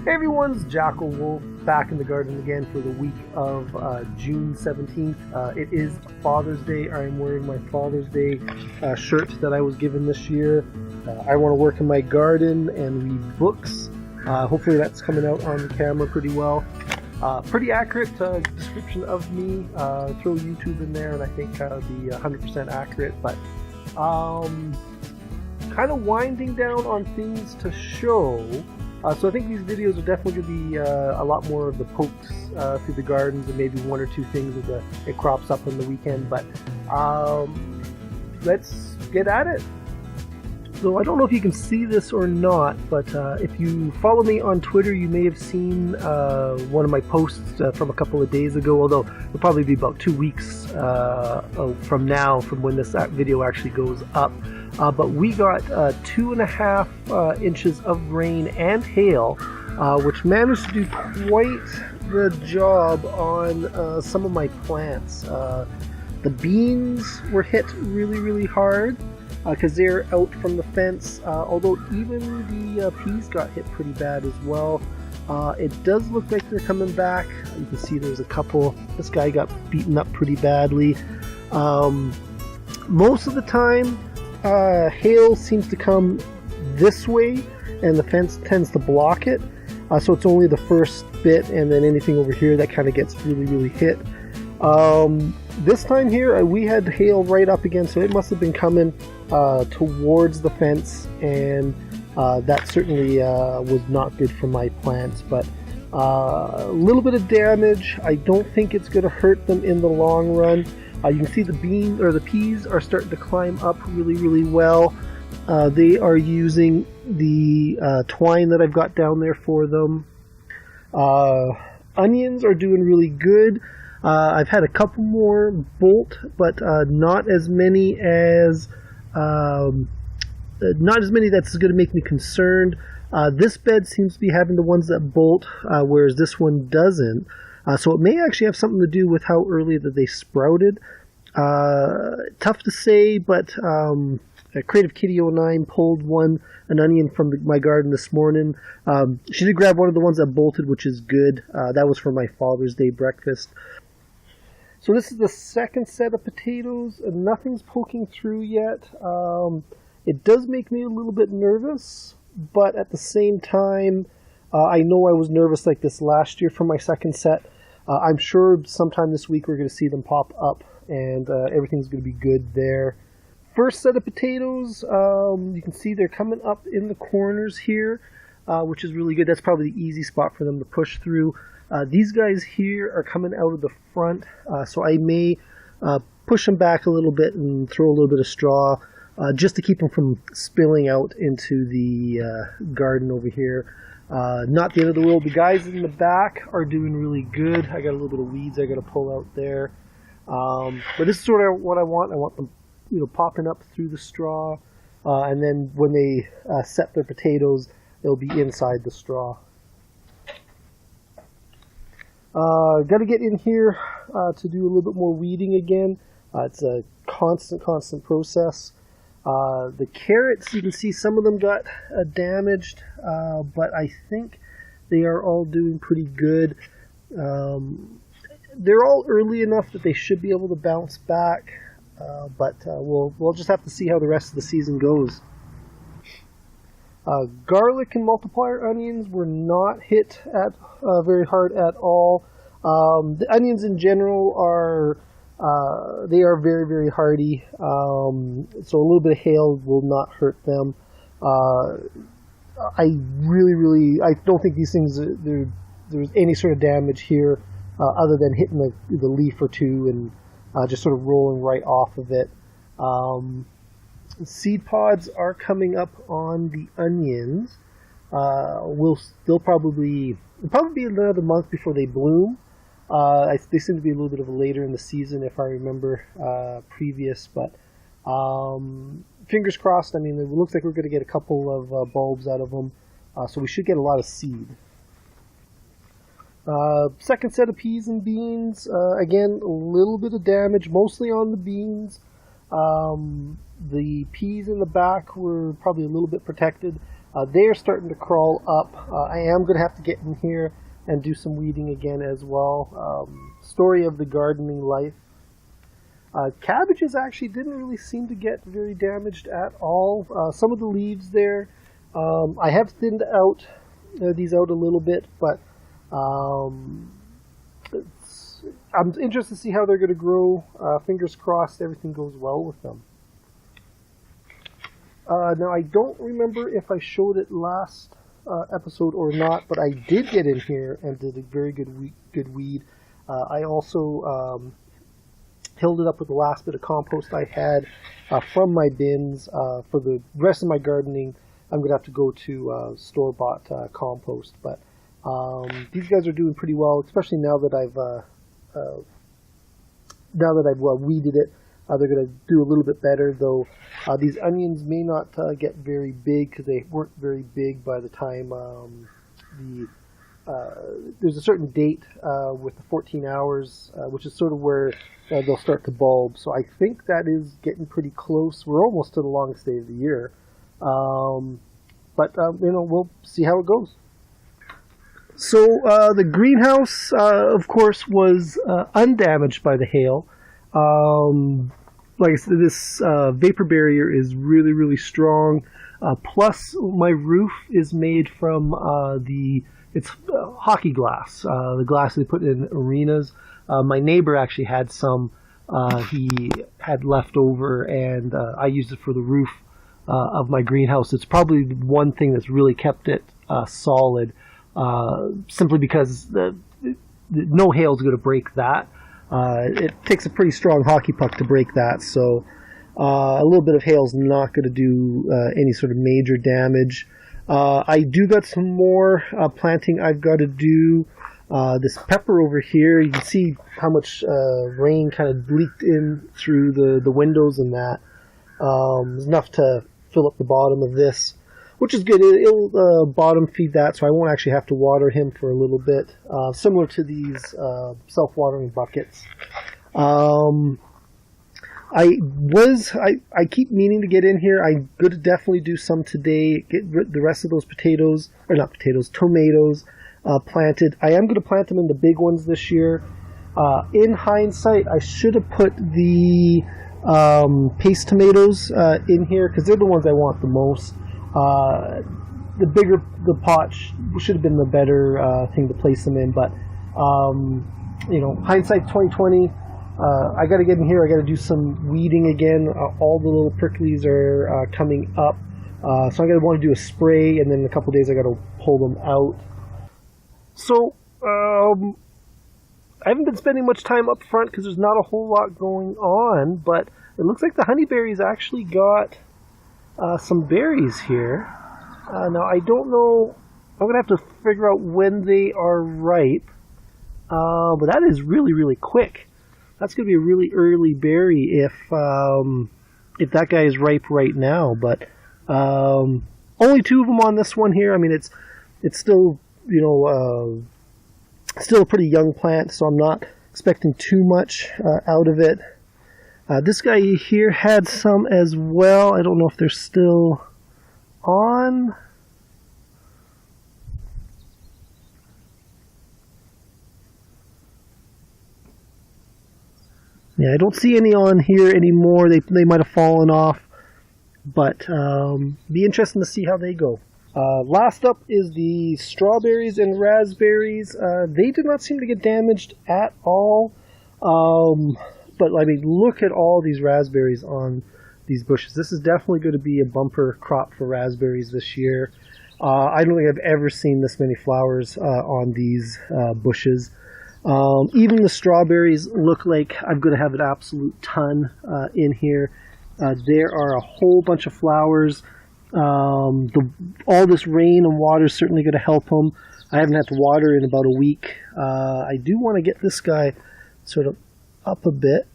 Hey everyone, it's JackelWolf back in the garden again for the week of June 17th. It is Father's Day. I am wearing my Father's Day shirt that I was given this year. I want to work in my garden and read books. Hopefully that's coming out on the camera pretty well. Pretty accurate description of me. Throw YouTube in there and I think be 100% accurate, but kind of winding down on things to show. So I think these videos are definitely going to be a lot more of the pokes through the gardens and maybe one or two things as it crops up on the weekend, but let's get at it. So I don't know if you can see this or not, but if you follow me on Twitter, you may have seen one of my posts from a couple of days ago, although it'll probably be about 2 weeks from now, from when this video actually goes up. But we got 2.5 inches of rain and hail, which managed to do quite the job on some of my plants. The beans were hit really hard because they're out from the fence, although even the peas got hit pretty bad as well. It does look like they're coming back. You can see there's a couple. This guy got beaten up pretty badly. Most of the time, hail seems to come this way and the fence tends to block it, so it's only the first bit and then anything over here that kind of gets really hit. This time here we had hail right up again, so it must have been coming towards the fence, and that certainly was not good for my plants, but a little bit of damage. I don't think it's going to hurt them in the long run. You can see the peas are starting to climb up really well. They are using the twine that I've got down there for them. Onions are doing really good. I've had a couple more bolt, but not as many that's going to make me concerned. This bed seems to be having the ones that bolt, whereas this one doesn't. So it may actually have something to do with how early that they sprouted. Tough to say, but Creative Kitty 09 pulled an onion from my garden this morning. She did grab one of the ones that bolted, which is good. That was for my Father's Day breakfast. So this is the second set of potatoes, and nothing's poking through yet. It does make me a little bit nervous, but at the same time, I know I was nervous like this last year for my second set. I'm sure sometime this week we're going to see them pop up, and everything's going to be good there. First set of potatoes, you can see they're coming up in the corners here, which is really good. That's probably the easy spot for them to push through. These guys here are coming out of the front, so I may push them back a little bit and throw a little bit of straw just to keep them from spilling out into the garden over here. Not the end of the world. The guys in the back are doing really good. I got a little bit of weeds I got to pull out there. But this is sort of what I want. I want them, popping up through the straw, and then when they set their potatoes, they'll be inside the straw. Got to get in here to do a little bit more weeding again. It's a constant process. The carrots, you can see some of them got damaged, but I think they are all doing pretty good. They're all early enough that they should be able to bounce back, but we'll just have to see how the rest of the season goes. Garlic and multiplier onions were not hit very hard at all. The onions in general are very hardy, so a little bit of hail will not hurt them. I don't think these things there's any sort of damage here other than hitting the leaf or two and just sort of rolling right off of it. Seed pods are coming up on the onions. They'll probably be another month before they bloom. They seem to be a little bit of a later in the season, if I remember previous, but fingers crossed. I mean, it looks like we're going to get a couple of bulbs out of them, so we should get a lot of seed. Second set of peas and beans, again, a little bit of damage, mostly on the beans. The peas in the back were probably a little bit protected. They are starting to crawl up. I am going to have to get in here and do some weeding again as well. Story of the gardening life. Cabbages actually didn't really seem to get very damaged at all. Some of the leaves there, I have thinned out these out a little bit, but I'm interested to see how they're going to grow. Fingers crossed everything goes well with them. Now, I don't remember if I showed it last episode or not, but I did get in here and did a very good weed. I also filled it up with the last bit of compost I had from my bins. For the rest of my gardening, I'm going to have to go to store-bought compost. But these guys are doing pretty well, especially now that I've weeded it. They're going to do a little bit better, though. These onions may not get very big because they weren't very big by the time there's a certain date with the 14 hours, which is sort of where they'll start to bulb. So I think that is getting pretty close. We're almost to the longest day of the year. But we'll see how it goes. So the greenhouse, of course, was undamaged by the hail. Like I said, this vapor barrier is really, really strong. Plus, my roof is made from it's hockey glass, the glass they put in arenas. My neighbor actually had some he had left over, and I used it for the roof of my greenhouse. It's probably one thing that's really kept it solid, simply because no hail is going to break that. It takes a pretty strong hockey puck to break that, so a little bit of hail is not going to do any sort of major damage. I do got some more planting I've got to do. This pepper over here, you can see how much rain kind of leaked in through the windows and that. It's enough to fill up the bottom of this, which is good. It'll bottom feed that, so I won't actually have to water him for a little bit, similar to these self-watering buckets. I keep meaning to get in here. I'm going to definitely do some today, get the rest of those tomatoes planted. I am going to plant them in the big ones this year. In hindsight, I should have put the paste tomatoes in here, because they're the ones I want the most. The bigger the pot should have been the better thing to place them in, but hindsight 2020. I got to get in here. I got to do some weeding again. All the little pricklies are coming up, so I'm going to want to do a spray, and then in a couple days I got to pull them out. So I haven't been spending much time up front because there's not a whole lot going on, but it looks like the honeyberries actually got some berries here. Now, I don't know. I'm going to have to figure out when they are ripe. But that is really, really quick. That's going to be a really early berry if that guy is ripe right now. But only 2 of them on this one here. I mean, it's still, still a pretty young plant, so I'm not expecting too much out of it. This guy here had some as well. I don't know if they're still on. Yeah, I don't see any on here anymore. They might have fallen off, but be interesting to see how they go. Last up is the strawberries and raspberries. They did not seem to get damaged at all. But I mean, look at all these raspberries on these bushes. This is definitely going to be a bumper crop for raspberries this year. I don't think I've ever seen this many flowers on these bushes. Even the strawberries look like I'm going to have an absolute ton in here. There are a whole bunch of flowers. All this rain and water is certainly going to help them. I haven't had to water in about a week. I do want to get this guy sort of up a bit.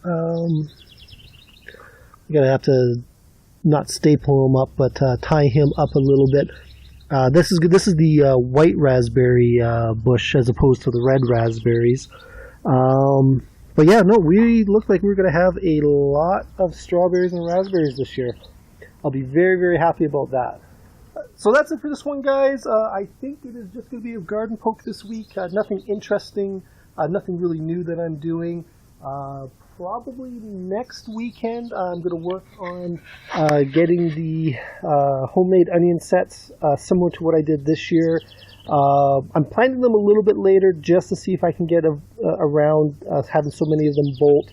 I'm going to have to not staple him up, but tie him up a little bit. This is good. This is the white raspberry bush as opposed to the red raspberries. But yeah, no, we look like we're going to have a lot of strawberries and raspberries this year. I'll be very, very happy about that. So that's it for this one, guys. I think it is just going to be a garden poke this week. Nothing interesting, nothing really new that I'm doing. Probably next weekend, I'm going to work on getting the homemade onion sets similar to what I did this year. I'm planting them a little bit later just to see if I can get around having so many of them bolt.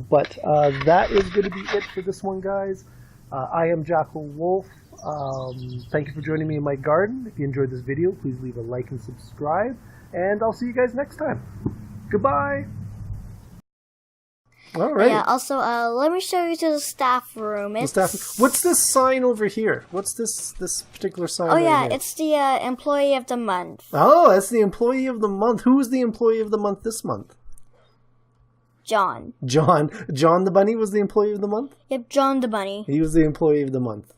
But that is going to be it for this one, guys. I am JackelWolf. Thank you for joining me in my garden. If you enjoyed this video, please leave a like and subscribe. And I'll see you guys next time. Goodbye. All right. Yeah, also, let me show you to the staff room. What's this sign over here? What's this particular sign Oh, right yeah, here? it's the Employee of the Month. Oh, that's the Employee of the Month. Who's the Employee of the Month this month? John. John the Bunny was the Employee of the Month? Yep, John the Bunny. He was the Employee of the Month.